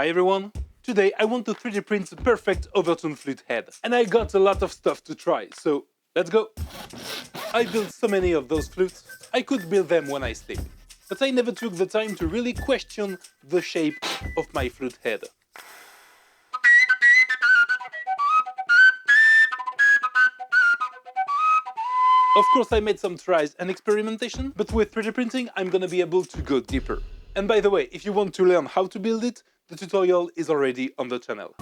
Hi everyone! Today I want to 3D print the perfect overtone flute head. And I got a lot of stuff to try, so let's go! I built so many of those flutes, I could build them when I sleep. But I never took the time to really question the shape of my flute head. Of course I made some tries and experimentation, but with 3D printing I'm gonna be able to go deeper. And by the way, if you want to learn how to build it, the tutorial is already on the channel.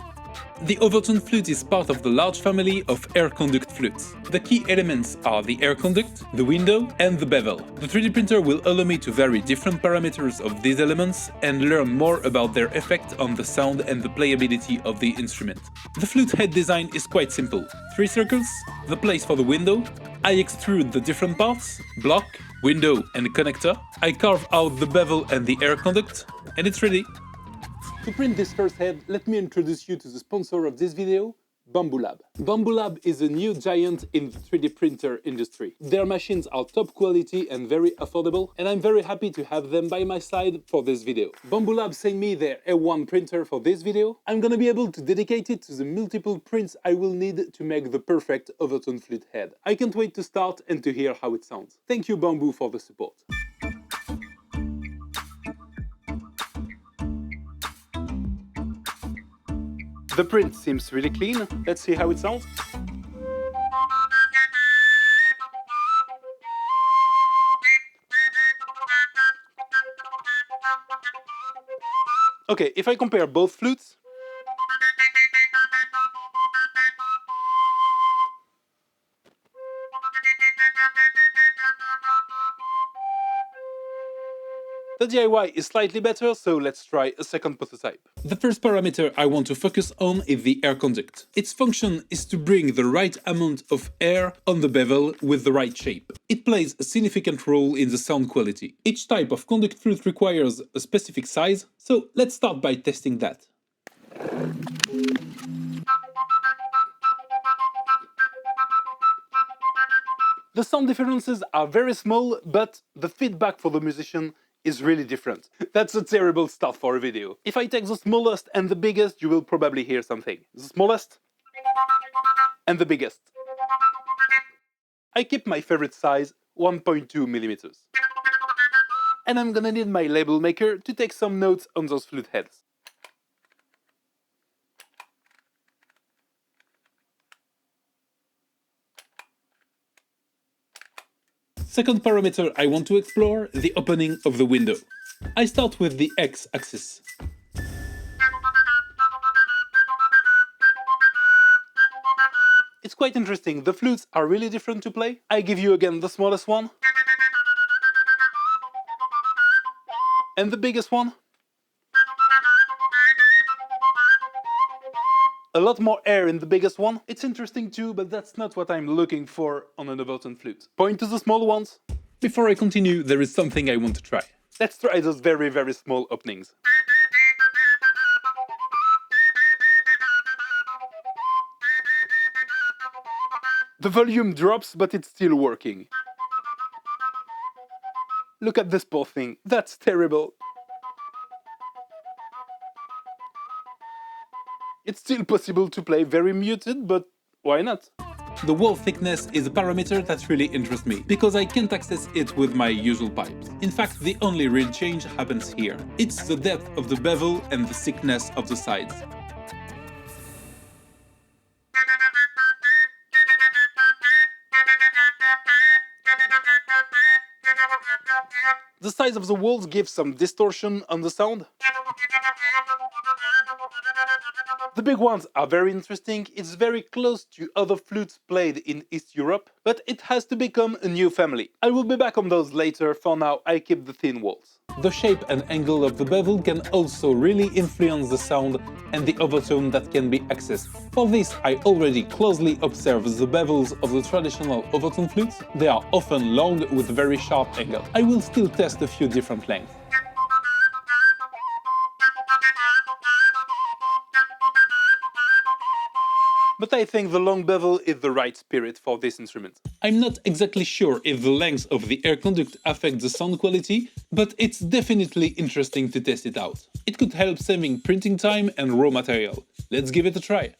The overtone flute is part of the large family of air conduct flutes. The key elements are the air conduct, the window, and the bevel. The 3D printer will allow me to vary different parameters of these elements and learn more about their effect on the sound and the playability of the instrument. The flute head design is quite simple. 3 circles, the place for the window, I extrude the different parts, block, window and connector, I carve out the bevel and the air conduct, and it's ready. To print this first head, let me introduce you to the sponsor of this video, Bamboo Lab. Bamboo Lab is a new giant in the 3D printer industry. Their machines are top quality and very affordable, and I'm very happy to have them by my side for this video. Bamboo Lab sent me their A1 printer for this video. I'm gonna be able to dedicate it to the multiple prints I will need to make the perfect overtone flute head. I can't wait to start and to hear how it sounds. Thank you Bamboo for the support. The print seems really clean. Let's see how it sounds. Okay, if I compare both flutes, the DIY is slightly better, so let's try a second prototype. The first parameter I want to focus on is the air conduct. Its function is to bring the right amount of air on the bevel with the right shape. It plays a significant role in the sound quality. Each type of conduct flute requires a specific size, so let's start by testing that. The sound differences are very small, but the feedback for the musician is really different. That's a terrible start for a video. If I take the smallest and the biggest, you will probably hear something. The smallest and the biggest. I keep my favorite size, 1.2 millimeters. And I'm gonna need my label maker to take some notes on those flute heads. Second parameter I want to explore, the opening of the window. I start with the x-axis. It's quite interesting, the flutes are really different to play. I give you again the smallest one. And the biggest one. A lot more air in the biggest one. It's interesting too, but that's not what I'm looking for on an overtone flute. Point to the small ones. Before I continue, there is something I want to try. Let's try those very, very small openings. The volume drops, but it's still working. Look at this poor thing. That's terrible. It's still possible to play very muted, but why not? The wall thickness is a parameter that really interests me, because I can't access it with my usual pipes. In fact, the only real change happens here. It's the depth of the bevel and the thickness of the sides. The size of the walls gives some distortion on the sound. The big ones are very interesting. It's very close to other flutes played in East Europe, but it has to become a new family. I will be back on those later. For now, I keep the thin walls. The shape and angle of the bevel can also really influence the sound and the overtone that can be accessed. For this, I already closely observe the bevels of the traditional overtone flutes. They are often long with very sharp angle. I will still test a few different lengths. but I think the long bevel is the right spirit for this instrument. I'm not exactly sure if the length of the air conduct affects the sound quality, but it's definitely interesting to test it out. It could help saving printing time and raw material. Let's give it a try.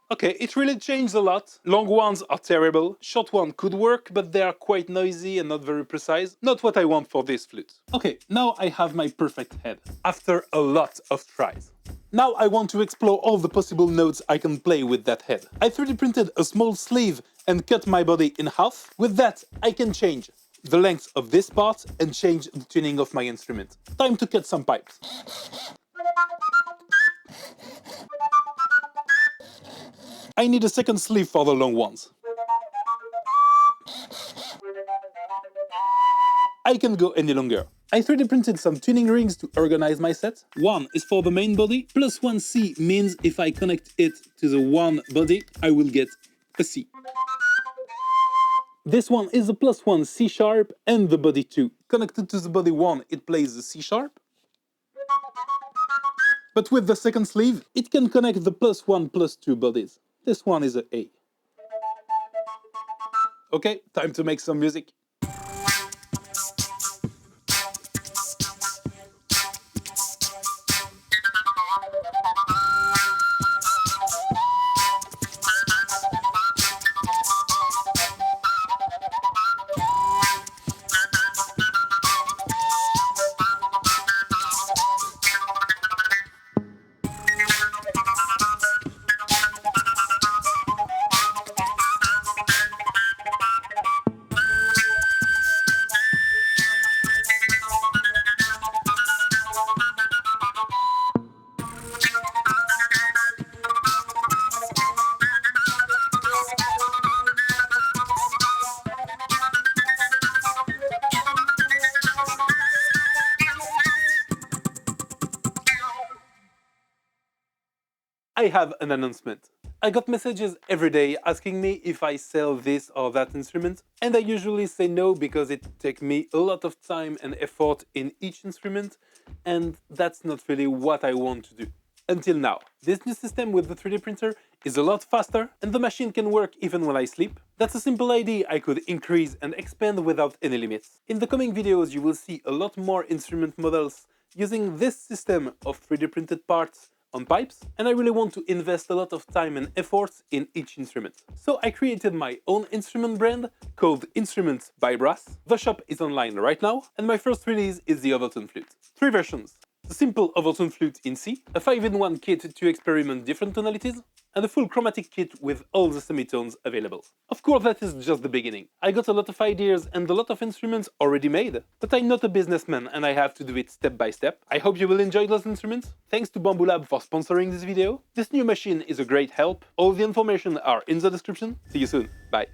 Okay, it really changed a lot. Long ones are terrible, short one could work, but they are quite noisy and not very precise. Not what I want for this flute. Okay, now I have my perfect head, after a lot of tries. Now I want to explore all the possible notes I can play with that head. I 3D printed a small sleeve and cut my body in half. With that, I can change the length of this part and change the tuning of my instrument. Time to cut some pipes. I need a second sleeve for the long ones. I can't go any longer. I 3D printed some tuning rings to organize my set. One is for the main body, plus 1C means if I connect it to the one body, I will get a C. This one is a plus 1 C sharp and the body 2. Connected to the body 1, it plays the C sharp. But with the second sleeve, it can connect the plus 1 plus 2 bodies. This one is an A. Okay, time to make some music. I have an announcement. I got messages every day asking me if I sell this or that instrument, and I usually say no because it takes me a lot of time and effort in each instrument, and that's not really what I want to do. Until now. This new system with the 3D printer is a lot faster, and the machine can work even when I sleep. That's a simple idea I could increase and expand without any limits. In the coming videos you will see a lot more instrument models using this system of 3D printed parts on pipes, and I really want to invest a lot of time and effort in each instrument. So I created my own instrument brand called Instruments by Bras. The shop is online right now, and my first release is the overtone flute. 3 versions. The simple overtone flute in C, a 5-in-1 kit to experiment different tonalities, and a full chromatic kit with all the semitones available. Of course, that is just the beginning. I got a lot of ideas and a lot of instruments already made, but I'm not a businessman and I have to do it step by step. I hope you will enjoy those instruments. Thanks to Bamboo Lab for sponsoring this video. This new machine is a great help. All the information are in the description. See you soon. Bye.